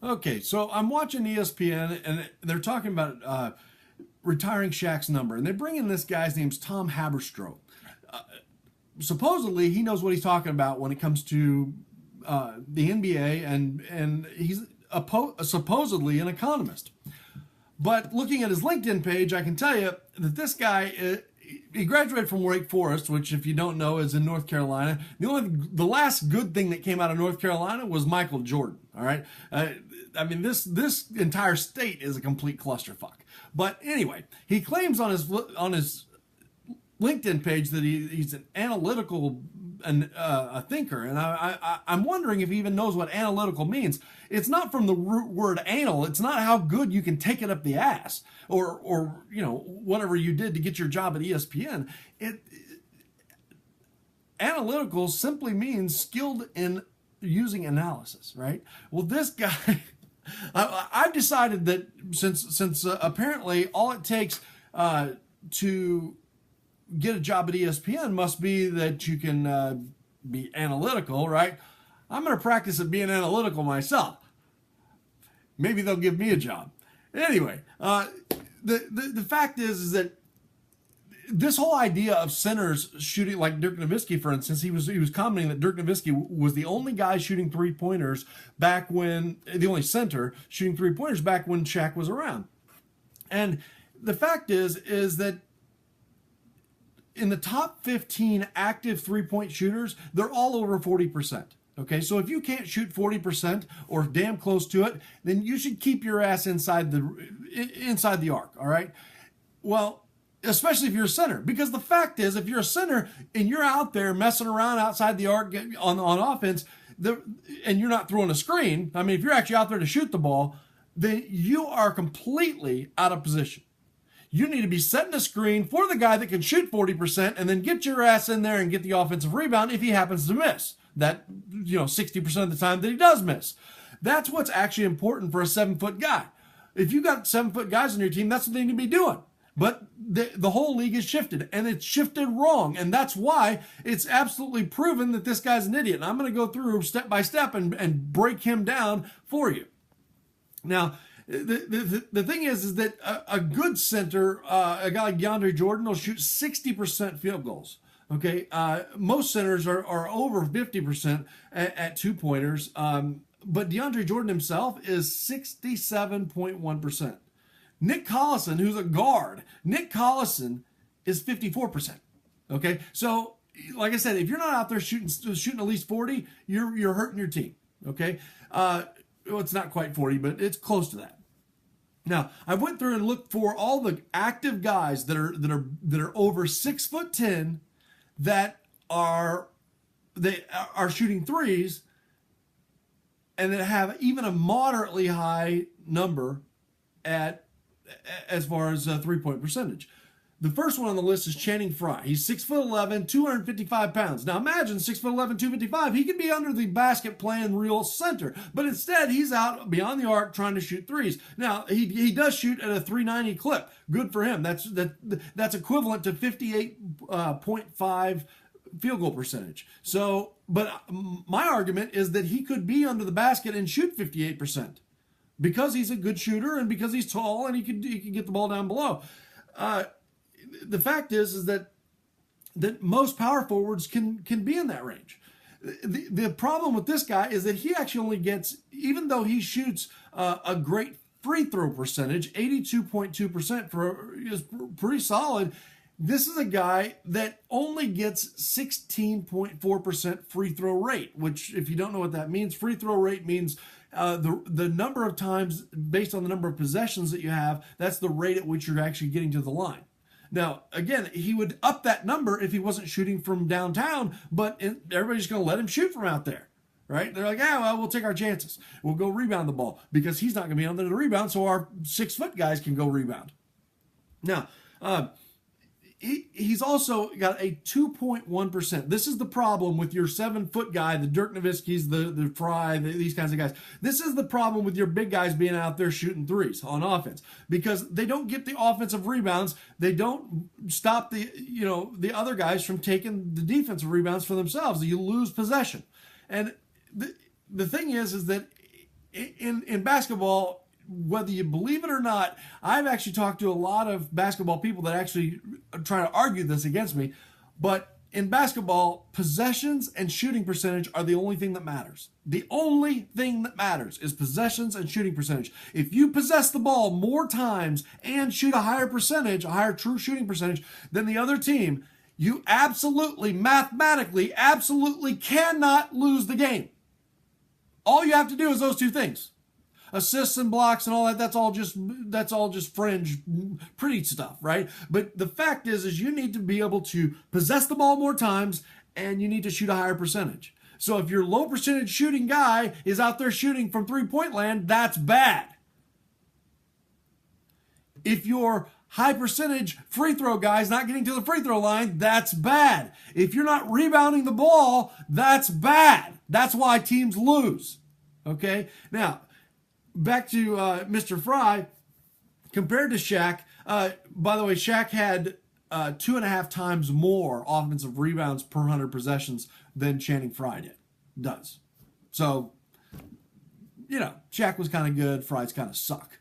Okay, so I'm watching ESPN and they're talking about retiring Shaq's number, and they bring in this guy's name's Tom Haberstroh. Supposedly, he knows what he's talking about when it comes to the NBA, and he's supposedly an economist. But looking at his LinkedIn page, I can tell you that this guy, he graduated from Wake Forest, which, if you don't know, is in North Carolina. The last good thing that came out of North Carolina was Michael Jordan. All right, I mean this entire state is a complete clusterfuck. But anyway, he claims on his LinkedIn page that he's an analytical a thinker, and I'm wondering if he even knows what analytical means. It's not from the root word anal. It's not how good you can take it up the ass, or whatever you did to get your job at ESPN. Analytical simply means skilled in using analysis, right? Well, this guy, I've decided that since apparently all it takes to get a job at ESPN must be that you can be analytical, right? I'm going to practice at being analytical myself. Maybe they'll give me a job. Anyway, the fact is that this whole idea of centers shooting, like Dirk Nowitzki, for instance, he was commenting that Dirk Nowitzki was the only guy shooting 3-pointers back when, the only center shooting 3-pointers back when Shaq was around. And the fact is that in the top 15 active 3-point shooters, they're all over 40%. Okay, so if you can't shoot 40% or damn close to it, then you should keep your ass inside the arc, all right? Well, especially if you're a center, because the fact is, if you're a center and you're out there messing around outside the arc on offense, and you're not throwing a screen, I mean, if you're actually out there to shoot the ball, then you are completely out of position. You need to be setting a screen for the guy that can shoot 40% and then get your ass in there and get the offensive rebound if he happens to miss. That, 60% of the time that he does miss. That's what's actually important for a 7-foot guy. If you got 7-foot guys on your team, that's what they need to be doing. But the whole league has shifted, and it's shifted wrong. And that's why it's absolutely proven that this guy's an idiot. And I'm going to go through step by step and break him down for you. Now, the thing is that a good center, a guy like DeAndre Jordan, will shoot 60% field goals. Okay, most centers are over 50% at 2-pointers, but DeAndre Jordan himself is 67.1%. Nick Collison, who's a guard, Nick Collison is 54%. Okay, so like I said, if you're not out there shooting at least 40, you're hurting your team. Okay, well, it's not quite 40, but it's close to that. Now, I went through and looked for all the active guys that are over 6'10" that are shooting threes and that have even a moderately high number as far as 3-point percentage. The first one on the list is Channing Frye. He's 6'11", 255 pounds. Now imagine 6'11", 255. He could be under the basket playing real center, but instead he's out beyond the arc trying to shoot threes. Now he does shoot at a 390 clip. Good for him. That's equivalent to 58.5 field goal percentage. So, but my argument is that he could be under the basket and shoot 58% because he's a good shooter and because he's tall and he can get the ball down below. The fact is that most power forwards can be in that range. The problem with this guy is that he actually only gets, even though he shoots a great free throw percentage, 82.2% is pretty solid. This is a guy that only gets 16.4% free throw rate, which, if you don't know what that means, free throw rate means the number of times based on the number of possessions that you have. That's the rate at which you're actually getting to the line. Now, again, he would up that number if he wasn't shooting from downtown, but everybody's going to let him shoot from out there, right? They're like, we'll take our chances. We'll go rebound the ball because he's not going to be under the rebound, so our 6-foot guys can go rebound. Now, he's also got a 2.1%. This is the problem with your 7-foot guy, the Dirk Nowitzkis, the Fry, these kinds of guys. This is the problem with your big guys being out there shooting threes on offense because they don't get the offensive rebounds. They don't stop the other guys from taking the defensive rebounds for themselves. You lose possession. And the thing is that in basketball, whether you believe it or not, I've actually talked to a lot of basketball people that actually try to argue this against me. But in basketball, possessions and shooting percentage are the only thing that matters. The only thing that matters is possessions and shooting percentage. If you possess the ball more times and shoot a higher percentage, a higher true shooting percentage than the other team, you absolutely, mathematically, absolutely cannot lose the game. All you have to do is those two things. Assists and blocks and all that, that's all just fringe, pretty stuff, right? But the fact is you need to be able to possess the ball more times and you need to shoot a higher percentage. So if your low percentage shooting guy is out there shooting from three-point land, that's bad. If your high percentage free throw guy is not getting to the free throw line, that's bad. If you're not rebounding the ball, that's bad. That's why teams lose. Okay? Now, back to Mr. Fry, compared to Shaq. By the way, Shaq had 2.5 times more offensive rebounds per 100 possessions than Channing Frye does. So, Shaq was kind of good. Fry's kind of suck.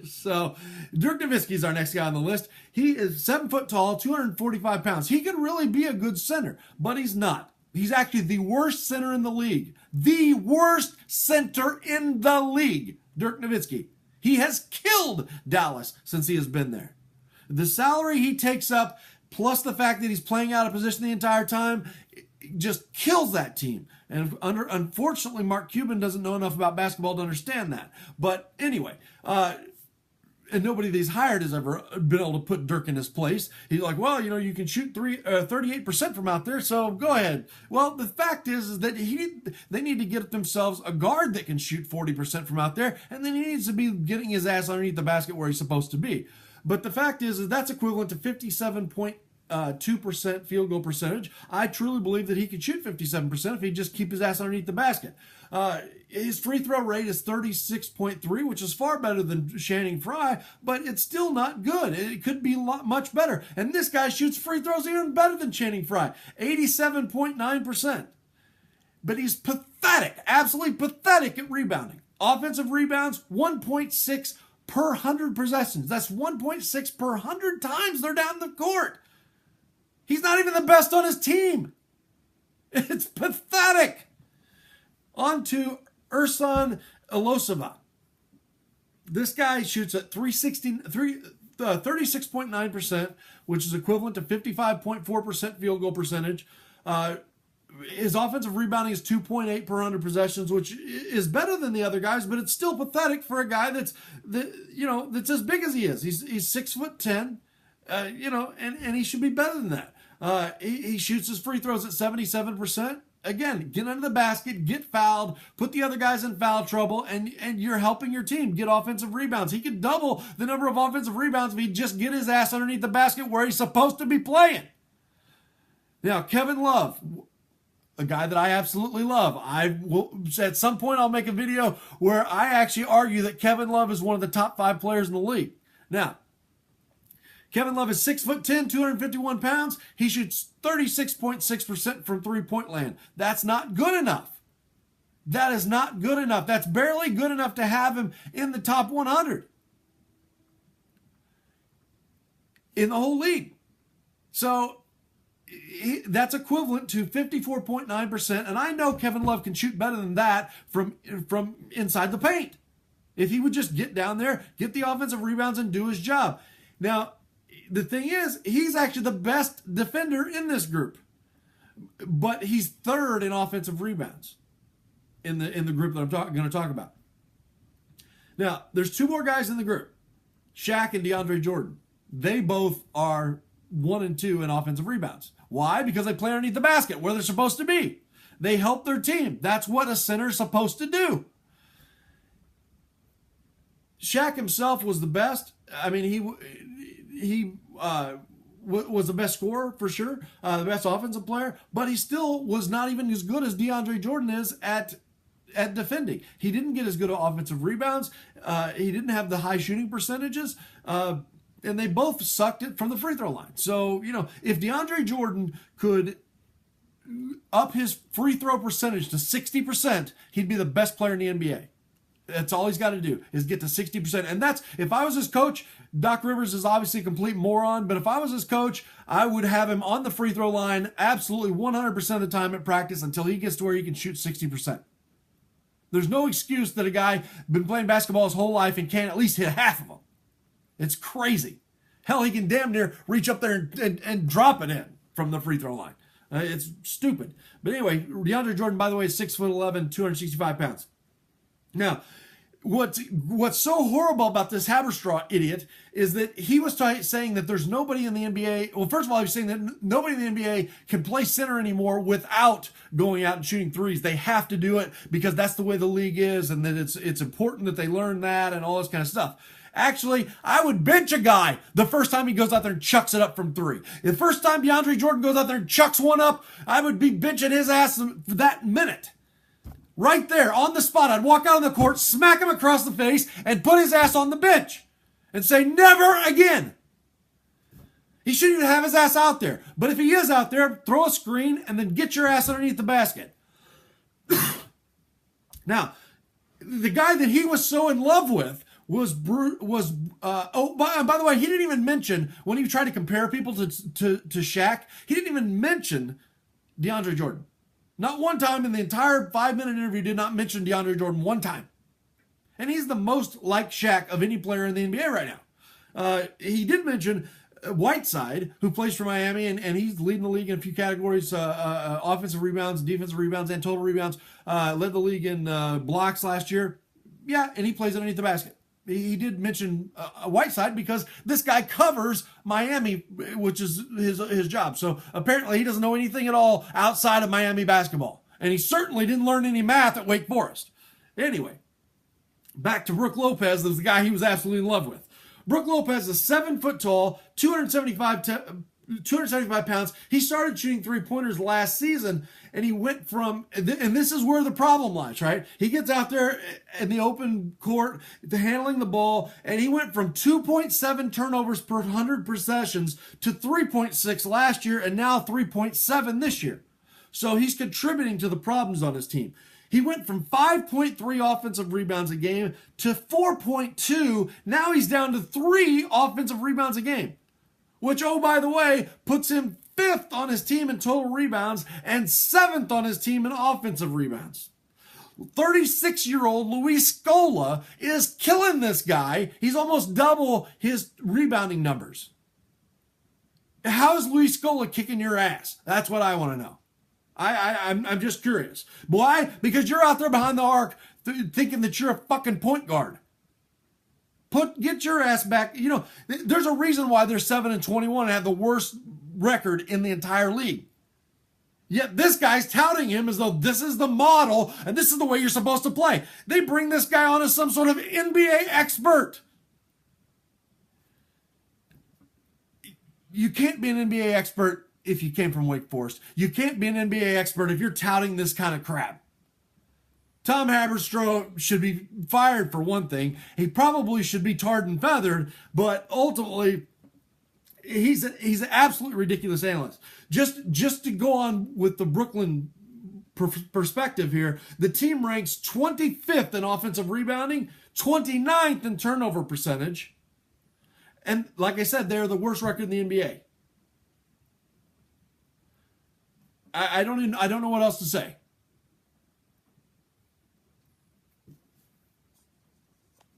So, Dirk Nowitzki is our next guy on the list. He is 7 foot tall, 245 pounds. He could really be a good center, but he's not. He's actually the worst center in the league. The worst center in the league. Dirk Nowitzki. He has killed Dallas since he has been there. The salary he takes up, plus the fact that he's playing out of position the entire time, just kills that team. And unfortunately, Mark Cuban doesn't know enough about basketball to understand that. But anyway, and nobody that he's hired has ever been able to put Dirk in his place. He's like, well, you can shoot 38% from out there, so go ahead. Well, the fact is that they need to get themselves a guard that can shoot 40% from out there, and then he needs to be getting his ass underneath the basket where he's supposed to be. But the fact is that's equivalent to 57.2% field goal percentage. I truly believe that he could shoot 57% if he just keep his ass underneath the basket. His free throw rate is 36.3, which is far better than Channing Frye, but it's still not good. It could be much better. And this guy shoots free throws even better than Channing Frye, 87.9%. But he's pathetic, absolutely pathetic at rebounding. Offensive rebounds, 1.6 per 100 possessions. That's 1.6 per 100 times they're down the court. He's not even the best on his team. It's pathetic. On to Ersan Ilyasova. This guy shoots at 36.9%, which is equivalent to 55.4% field goal percentage. His offensive rebounding is 2.8 per 100 possessions, which is better than the other guys, but it's still pathetic for a guy that's as big as he is. He's 6'10", and he should be better than that. He shoots his free throws at 77%. Again, get under the basket, get fouled, put the other guys in foul trouble, and you're helping your team get offensive rebounds. He could double the number of offensive rebounds if he just get his ass underneath the basket where he's supposed to be playing. Now, Kevin Love, a guy that I absolutely love. At some point, I'll make a video where I actually argue that Kevin Love is one of the top 5 players in the league. Now, Kevin Love is 6'10", 251 pounds. He shoots 36.6% from three-point land. That's not good enough. That is not good enough. That's barely good enough to have him in the top 100 in the whole league. So that's equivalent to 54.9%. And I know Kevin Love can shoot better than that from inside the paint. If he would just get down there, get the offensive rebounds, and do his job. Now, the thing is, he's actually the best defender in this group, but he's third in offensive rebounds in the group that I'm going to talk about. Now, there's 2 more guys in the group, Shaq and DeAndre Jordan. They both are 1 and 2 in offensive rebounds. Why? Because they play underneath the basket where they're supposed to be. They help their team. That's what a center is supposed to do. Shaq himself was the best. I mean, he was the best scorer for sure, the best offensive player, but he still was not even as good as DeAndre Jordan is at defending. He didn't get as good at offensive rebounds. He didn't have the high shooting percentages, and they both sucked it from the free throw line. So, if DeAndre Jordan could up his free throw percentage to 60%, he'd be the best player in the NBA. That's all he's got to do is get to 60%. And that's, if I was his coach, Doc Rivers is obviously a complete moron, but if I was his coach, I would have him on the free throw line absolutely 100% of the time at practice until he gets to where he can shoot 60%. There's no excuse that a guy been playing basketball his whole life and can't at least hit half of them. It's crazy. Hell, he can damn near reach up there and drop it in from the free throw line. It's stupid. But anyway, DeAndre Jordan, by the way, is 6'11", 265 pounds. Now, what's so horrible about this Haberstroh idiot is that he was saying that there's nobody in the NBA. Well, first of all, he was saying that nobody in the NBA can play center anymore without going out and shooting threes. They have to do it because that's the way the league is, and that it's important that they learn that and all this kind of stuff. Actually, I would bench a guy the first time he goes out there and chucks it up from three. The first time DeAndre Jordan goes out there and chucks one up, I would be benching his ass for that minute. Right there, on the spot, I'd walk out on the court, smack him across the face, and put his ass on the bench. And say, never again. He shouldn't even have his ass out there. But if he is out there, throw a screen, and then get your ass underneath the basket. Now, the guy that he was so in love with by the way, he didn't even mention, when he tried to compare people to Shaq, he didn't even mention DeAndre Jordan. Not one time in the entire 5-minute interview did not mention DeAndre Jordan one time. And he's the most like Shaq of any player in the NBA right now. He did mention Whiteside, who plays for Miami, and he's leading the league in a few categories, offensive rebounds, defensive rebounds, and total rebounds. Led the league in blocks last year. Yeah, and he plays underneath the basket. He did mention Whiteside because this guy covers Miami, which is his job. So apparently he doesn't know anything at all outside of Miami basketball. And he certainly didn't learn any math at Wake Forest. Anyway, back to Brook Lopez, the guy he was absolutely in love with. Brook Lopez is 7 foot tall, 275 pounds. He started shooting three-pointers last season, and he went from, and this is where the problem lies, right? He gets out there in the open court, handling the ball, and he went from 2.7 turnovers per 100 possessions to 3.6 last year, and now 3.7 this year. So he's contributing to the problems on his team. He went from 5.3 offensive rebounds a game to 4.2. Now he's down to 3 offensive rebounds a game, which, oh, by the way, puts him 5th on his team in total rebounds and 7th on his team in offensive rebounds. 36-year-old Luis Scola is killing this guy. He's almost double his rebounding numbers. How is Luis Scola kicking your ass? That's what I want to know. I'm just curious. Why? Because you're out there behind the arc thinking that you're a fucking point guard. Get your ass back. You know, there's a reason why they're 7-21 and have the worst record in the entire league. Yet this guy's touting him as though this is the model and this is the way you're supposed to play. They bring this guy on as some sort of NBA expert. You can't be an NBA expert if you came from Wake Forest. You can't be an NBA expert if you're touting this kind of crap. Tom Haberstroh should be fired for one thing. He probably should be tarred and feathered, but ultimately, he's an absolutely ridiculous analyst. Just to go on with the Brooklyn perspective here, the team ranks 25th in offensive rebounding, 29th in turnover percentage, and like I said, they're the worst record in the NBA. I don't know what else to say.